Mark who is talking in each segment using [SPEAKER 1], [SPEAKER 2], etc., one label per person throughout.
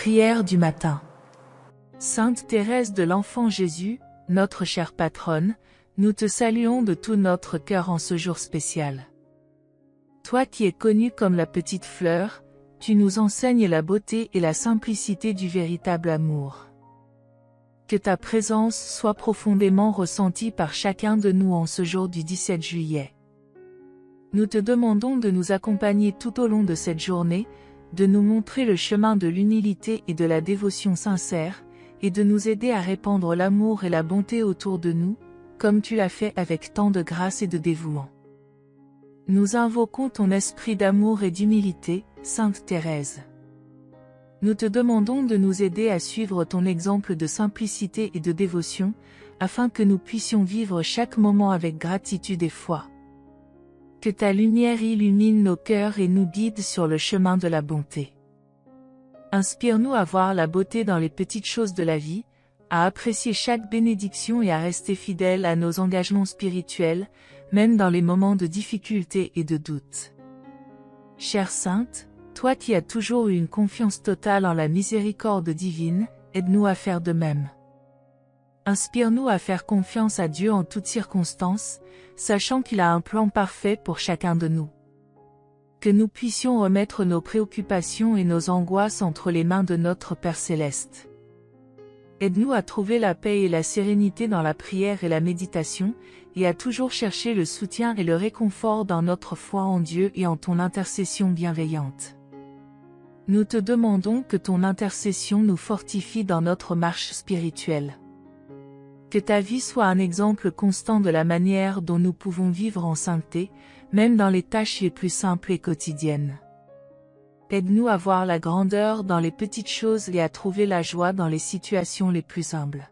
[SPEAKER 1] Prière du matin. Sainte Thérèse de l'Enfant Jésus, notre chère patronne, nous te saluons de tout notre cœur en ce jour spécial. Toi qui es connue comme la petite fleur, tu nous enseignes la beauté et la simplicité du véritable amour. Que ta présence soit profondément ressentie par chacun de nous en ce jour du 17 juillet. Nous te demandons de nous accompagner tout au long de cette journée, de nous montrer le chemin de l'humilité et de la dévotion sincère, et de nous aider à répandre l'amour et la bonté autour de nous, comme tu l'as fait avec tant de grâce et de dévouement. Nous invoquons ton esprit d'amour et d'humilité, Sainte Thérèse. Nous te demandons de nous aider à suivre ton exemple de simplicité et de dévotion, afin que nous puissions vivre chaque moment avec gratitude et foi. Que ta lumière illumine nos cœurs et nous guide sur le chemin de la bonté. Inspire-nous à voir la beauté dans les petites choses de la vie, à apprécier chaque bénédiction et à rester fidèles à nos engagements spirituels, même dans les moments de difficulté et de doute. Chère Sainte, toi qui as toujours eu une confiance totale en la miséricorde divine, aide-nous à faire de même. Inspire-nous à faire confiance à Dieu en toutes circonstances, sachant qu'il a un plan parfait pour chacun de nous. Que nous puissions remettre nos préoccupations et nos angoisses entre les mains de notre Père Céleste. Aide-nous à trouver la paix et la sérénité dans la prière et la méditation, et à toujours chercher le soutien et le réconfort dans notre foi en Dieu et en ton intercession bienveillante. Nous te demandons que ton intercession nous fortifie dans notre marche spirituelle. Que ta vie soit un exemple constant de la manière dont nous pouvons vivre en sainteté, même dans les tâches les plus simples et quotidiennes. Aide-nous à voir la grandeur dans les petites choses et à trouver la joie dans les situations les plus humbles.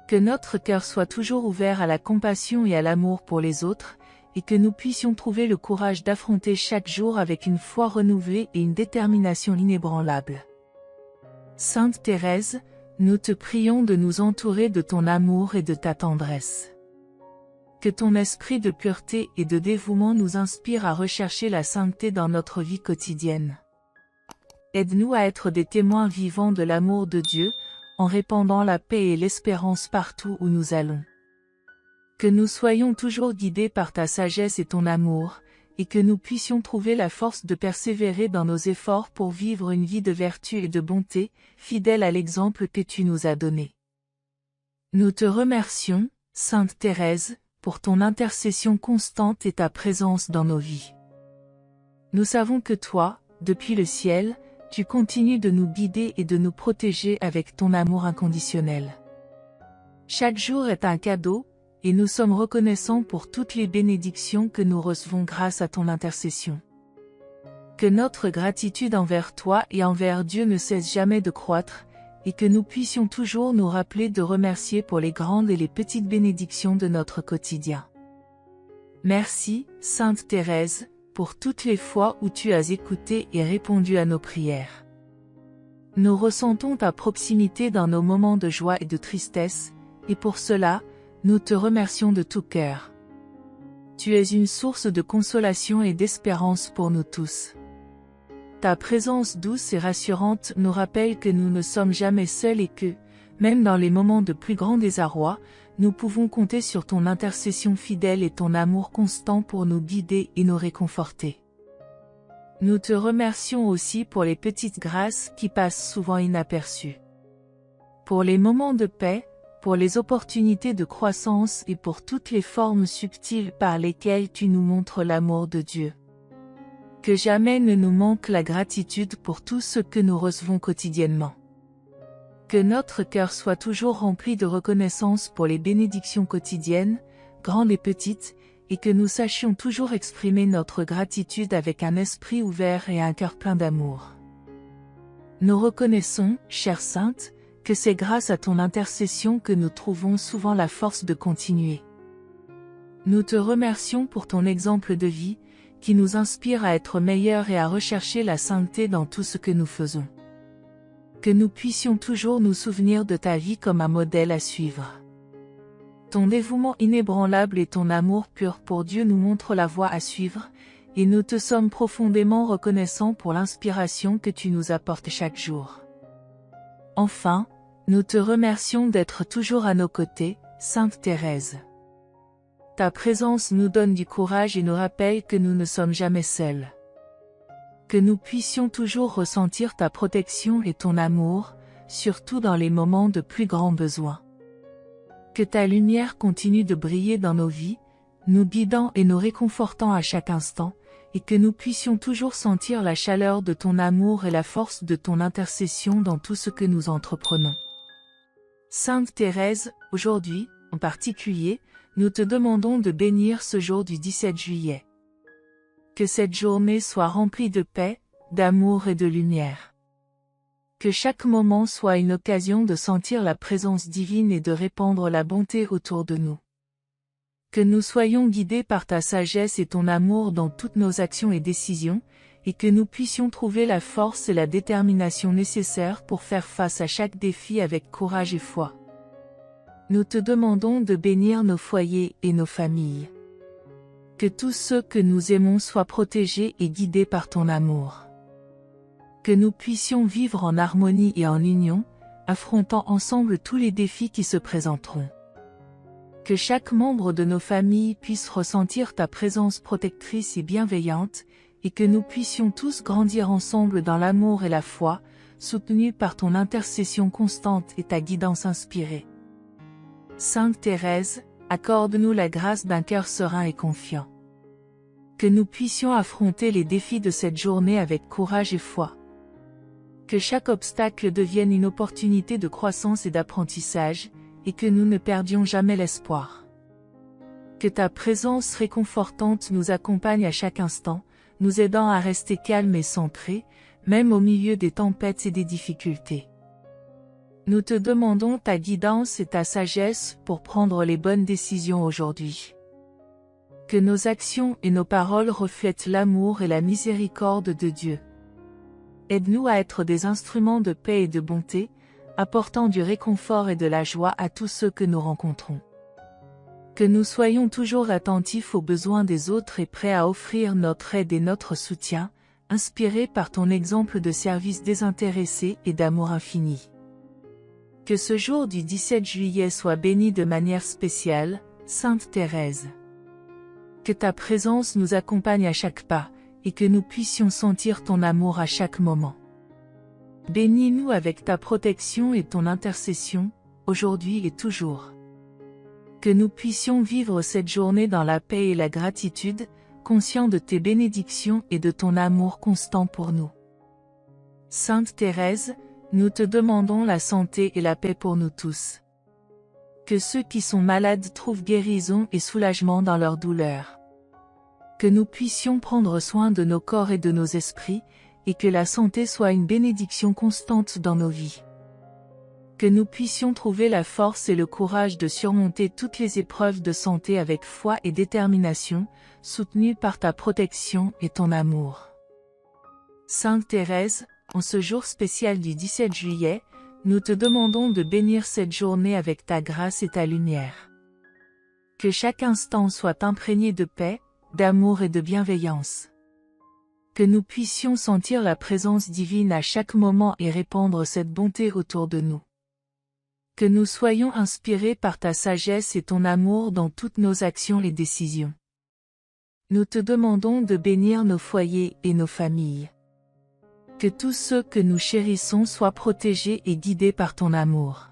[SPEAKER 1] Que notre cœur soit toujours ouvert à la compassion et à l'amour pour les autres, et que nous puissions trouver le courage d'affronter chaque jour avec une foi renouvelée et une détermination inébranlable. Sainte Thérèse, nous te prions de nous entourer de ton amour et de ta tendresse. Que ton esprit de pureté et de dévouement nous inspire à rechercher la sainteté dans notre vie quotidienne. Aide-nous à être des témoins vivants de l'amour de Dieu, en répandant la paix et l'espérance partout où nous allons. Que nous soyons toujours guidés par ta sagesse et ton amour, et que nous puissions trouver la force de persévérer dans nos efforts pour vivre une vie de vertu et de bonté, fidèle à l'exemple que tu nous as donné. Nous te remercions, Sainte Thérèse, pour ton intercession constante et ta présence dans nos vies. Nous savons que toi, depuis le ciel, tu continues de nous guider et de nous protéger avec ton amour inconditionnel. Chaque jour est un cadeau, et nous sommes reconnaissants pour toutes les bénédictions que nous recevons grâce à ton intercession. Que notre gratitude envers toi et envers Dieu ne cesse jamais de croître, et que nous puissions toujours nous rappeler de remercier pour les grandes et les petites bénédictions de notre quotidien. Merci, Sainte Thérèse, pour toutes les fois où tu as écouté et répondu à nos prières. Nous ressentons ta proximité dans nos moments de joie et de tristesse, et pour cela, nous te remercions de tout cœur. Tu es une source de consolation et d'espérance pour nous tous. Ta présence douce et rassurante nous rappelle que nous ne sommes jamais seuls et que, même dans les moments de plus grand désarroi, nous pouvons compter sur ton intercession fidèle et ton amour constant pour nous guider et nous réconforter. Nous te remercions aussi pour les petites grâces qui passent souvent inaperçues. Pour les moments de paix, pour les opportunités de croissance et pour toutes les formes subtiles par lesquelles tu nous montres l'amour de Dieu. Que jamais ne nous manque la gratitude pour tout ce que nous recevons quotidiennement. Que notre cœur soit toujours rempli de reconnaissance pour les bénédictions quotidiennes, grandes et petites, et que nous sachions toujours exprimer notre gratitude avec un esprit ouvert et un cœur plein d'amour. Nous reconnaissons, chère Sainte, que c'est grâce à ton intercession que nous trouvons souvent la force de continuer. Nous te remercions pour ton exemple de vie, qui nous inspire à être meilleurs et à rechercher la sainteté dans tout ce que nous faisons. Que nous puissions toujours nous souvenir de ta vie comme un modèle à suivre. Ton dévouement inébranlable et ton amour pur pour Dieu nous montrent la voie à suivre, et nous te sommes profondément reconnaissants pour l'inspiration que tu nous apportes chaque jour. Enfin, nous te remercions d'être toujours à nos côtés, Sainte Thérèse. Ta présence nous donne du courage et nous rappelle que nous ne sommes jamais seuls. Que nous puissions toujours ressentir ta protection et ton amour, surtout dans les moments de plus grand besoin. Que ta lumière continue de briller dans nos vies, nous guidant et nous réconfortant à chaque instant, et que nous puissions toujours sentir la chaleur de ton amour et la force de ton intercession dans tout ce que nous entreprenons. Sainte Thérèse, aujourd'hui, en particulier, nous te demandons de bénir ce jour du 17 juillet. Que cette journée soit remplie de paix, d'amour et de lumière. Que chaque moment soit une occasion de sentir la présence divine et de répandre la bonté autour de nous. Que nous soyons guidés par ta sagesse et ton amour dans toutes nos actions et décisions, et que nous puissions trouver la force et la détermination nécessaires pour faire face à chaque défi avec courage et foi. Nous te demandons de bénir nos foyers et nos familles. Que tous ceux que nous aimons soient protégés et guidés par ton amour. Que nous puissions vivre en harmonie et en union, affrontant ensemble tous les défis qui se présenteront. Que chaque membre de nos familles puisse ressentir ta présence protectrice et bienveillante, et que nous puissions tous grandir ensemble dans l'amour et la foi, soutenus par ton intercession constante et ta guidance inspirée. Sainte Thérèse, accorde-nous la grâce d'un cœur serein et confiant. Que nous puissions affronter les défis de cette journée avec courage et foi. Que chaque obstacle devienne une opportunité de croissance et d'apprentissage, et que nous ne perdions jamais l'espoir. Que ta présence réconfortante nous accompagne à chaque instant, nous aidant à rester calmes et centrés, même au milieu des tempêtes et des difficultés. Nous te demandons ta guidance et ta sagesse pour prendre les bonnes décisions aujourd'hui. Que nos actions et nos paroles reflètent l'amour et la miséricorde de Dieu. Aide-nous à être des instruments de paix et de bonté, apportant du réconfort et de la joie à tous ceux que nous rencontrons. Que nous soyons toujours attentifs aux besoins des autres et prêts à offrir notre aide et notre soutien, inspirés par ton exemple de service désintéressé et d'amour infini. Que ce jour du 17 juillet soit béni de manière spéciale, Sainte Thérèse. Que ta présence nous accompagne à chaque pas, et que nous puissions sentir ton amour à chaque moment. Bénis-nous avec ta protection et ton intercession, aujourd'hui et toujours. Que nous puissions vivre cette journée dans la paix et la gratitude, conscients de tes bénédictions et de ton amour constant pour nous. Sainte Thérèse, nous te demandons la santé et la paix pour nous tous. Que ceux qui sont malades trouvent guérison et soulagement dans leur douleur. Que nous puissions prendre soin de nos corps et de nos esprits, et que la santé soit une bénédiction constante dans nos vies. Que nous puissions trouver la force et le courage de surmonter toutes les épreuves de santé avec foi et détermination, soutenus par ta protection et ton amour. Sainte Thérèse, en ce jour spécial du 17 juillet, nous te demandons de bénir cette journée avec ta grâce et ta lumière. Que chaque instant soit imprégné de paix, d'amour et de bienveillance. Que nous puissions sentir la présence divine à chaque moment et répandre cette bonté autour de nous. Que nous soyons inspirés par ta sagesse et ton amour dans toutes nos actions et décisions. Nous te demandons de bénir nos foyers et nos familles. Que tous ceux que nous chérissons soient protégés et guidés par ton amour.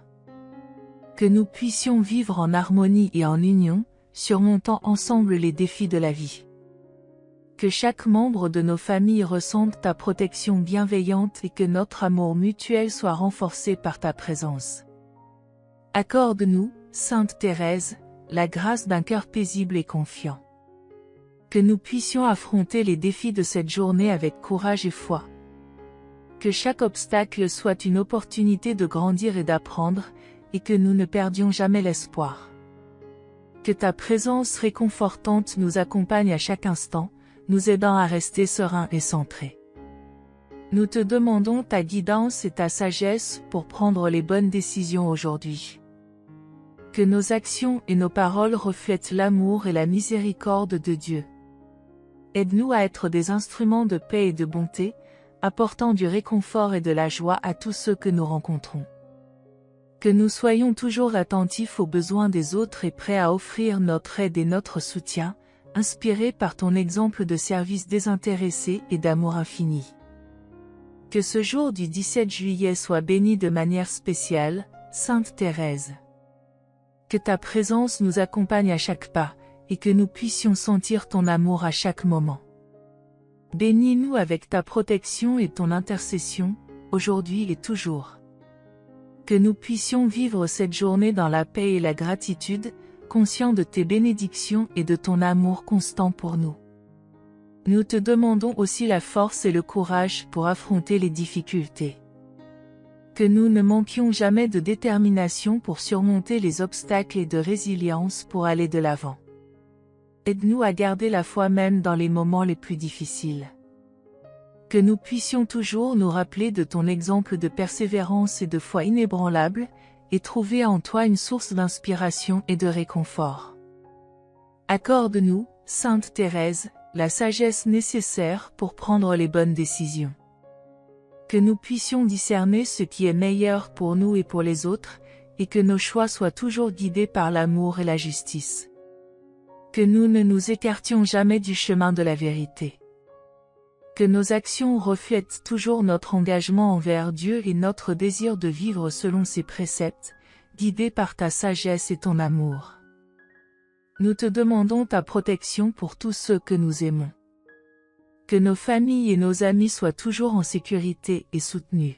[SPEAKER 1] Que nous puissions vivre en harmonie et en union, surmontant ensemble les défis de la vie. Que chaque membre de nos familles ressente ta protection bienveillante et que notre amour mutuel soit renforcé par ta présence. Accorde-nous, Sainte Thérèse, la grâce d'un cœur paisible et confiant. Que nous puissions affronter les défis de cette journée avec courage et foi. Que chaque obstacle soit une opportunité de grandir et d'apprendre, et que nous ne perdions jamais l'espoir. Que ta présence réconfortante nous accompagne à chaque instant, nous aidant à rester sereins et centrés. Nous te demandons ta guidance et ta sagesse pour prendre les bonnes décisions aujourd'hui. Que nos actions et nos paroles reflètent l'amour et la miséricorde de Dieu. Aide-nous à être des instruments de paix et de bonté, apportant du réconfort et de la joie à tous ceux que nous rencontrons. Que nous soyons toujours attentifs aux besoins des autres et prêts à offrir notre aide et notre soutien, inspirés par ton exemple de service désintéressé et d'amour infini. Que ce jour du 17 juillet soit béni de manière spéciale, Sainte Thérèse. Que ta présence nous accompagne à chaque pas, et que nous puissions sentir ton amour à chaque moment. Bénis-nous avec ta protection et ton intercession, aujourd'hui et toujours. Que nous puissions vivre cette journée dans la paix et la gratitude, conscients de tes bénédictions et de ton amour constant pour nous. Nous te demandons aussi la force et le courage pour affronter les difficultés. Que nous ne manquions jamais de détermination pour surmonter les obstacles et de résilience pour aller de l'avant. Aide-nous à garder la foi même dans les moments les plus difficiles. Que nous puissions toujours nous rappeler de ton exemple de persévérance et de foi inébranlable, et trouver en toi une source d'inspiration et de réconfort. Accorde-nous, Sainte Thérèse, la sagesse nécessaire pour prendre les bonnes décisions. Que nous puissions discerner ce qui est meilleur pour nous et pour les autres, et que nos choix soient toujours guidés par l'amour et la justice. Que nous ne nous écartions jamais du chemin de la vérité. Que nos actions reflètent toujours notre engagement envers Dieu et notre désir de vivre selon ses préceptes, guidés par ta sagesse et ton amour. Nous te demandons ta protection pour tous ceux que nous aimons. Que nos familles et nos amis soient toujours en sécurité et soutenus.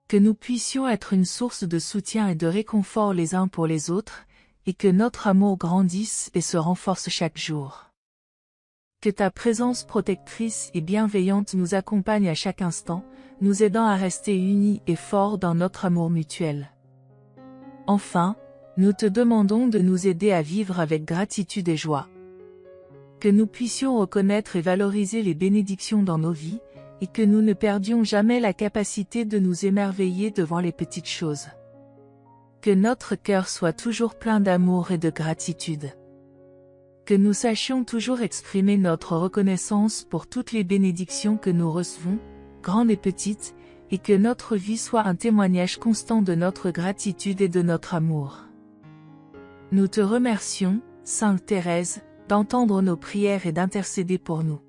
[SPEAKER 1] Que nous puissions être une source de soutien et de réconfort les uns pour les autres, et que notre amour grandisse et se renforce chaque jour. Que ta présence protectrice et bienveillante nous accompagne à chaque instant, nous aidant à rester unis et forts dans notre amour mutuel. Enfin, nous te demandons de nous aider à vivre avec gratitude et joie. Que nous puissions reconnaître et valoriser les bénédictions dans nos vies, et que nous ne perdions jamais la capacité de nous émerveiller devant les petites choses. Que notre cœur soit toujours plein d'amour et de gratitude. Que nous sachions toujours exprimer notre reconnaissance pour toutes les bénédictions que nous recevons, grandes et petites, et que notre vie soit un témoignage constant de notre gratitude et de notre amour. Nous te remercions, Sainte Thérèse, d'entendre nos prières et d'intercéder pour nous.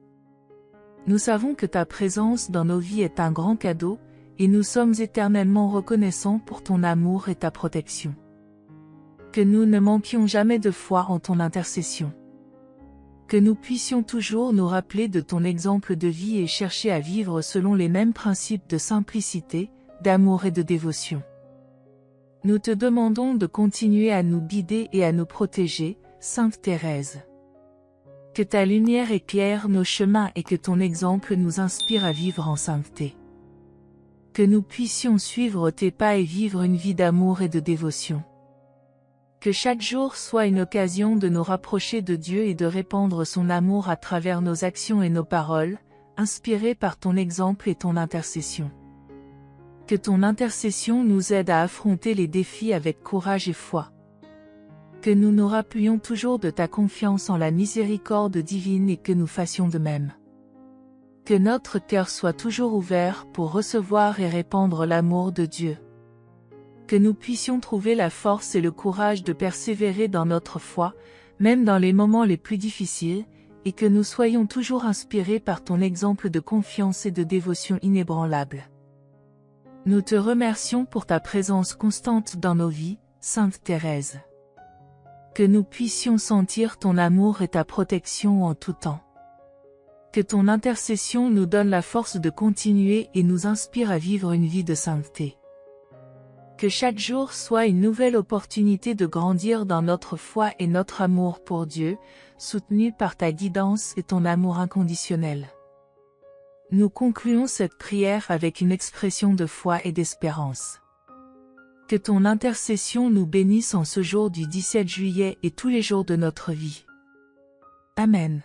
[SPEAKER 1] Nous savons que ta présence dans nos vies est un grand cadeau, et nous sommes éternellement reconnaissants pour ton amour et ta protection. Que nous ne manquions jamais de foi en ton intercession. Que nous puissions toujours nous rappeler de ton exemple de vie et chercher à vivre selon les mêmes principes de simplicité, d'amour et de dévotion. Nous te demandons de continuer à nous guider et à nous protéger, Sainte Thérèse. Que ta lumière éclaire nos chemins et que ton exemple nous inspire à vivre en sainteté. Que nous puissions suivre tes pas et vivre une vie d'amour et de dévotion. Que chaque jour soit une occasion de nous rapprocher de Dieu et de répandre son amour à travers nos actions et nos paroles, inspirés par ton exemple et ton intercession. Que ton intercession nous aide à affronter les défis avec courage et foi. Que nous nous rappelions toujours de ta confiance en la miséricorde divine et que nous fassions de même. Que notre cœur soit toujours ouvert pour recevoir et répandre l'amour de Dieu. Que nous puissions trouver la force et le courage de persévérer dans notre foi, même dans les moments les plus difficiles, et que nous soyons toujours inspirés par ton exemple de confiance et de dévotion inébranlable. Nous te remercions pour ta présence constante dans nos vies, Sainte Thérèse. Que nous puissions sentir ton amour et ta protection en tout temps. Que ton intercession nous donne la force de continuer et nous inspire à vivre une vie de sainteté. Que chaque jour soit une nouvelle opportunité de grandir dans notre foi et notre amour pour Dieu, soutenu par ta guidance et ton amour inconditionnel. Nous concluons cette prière avec une expression de foi et d'espérance. Que ton intercession nous bénisse en ce jour du 17 juillet et tous les jours de notre vie. Amen.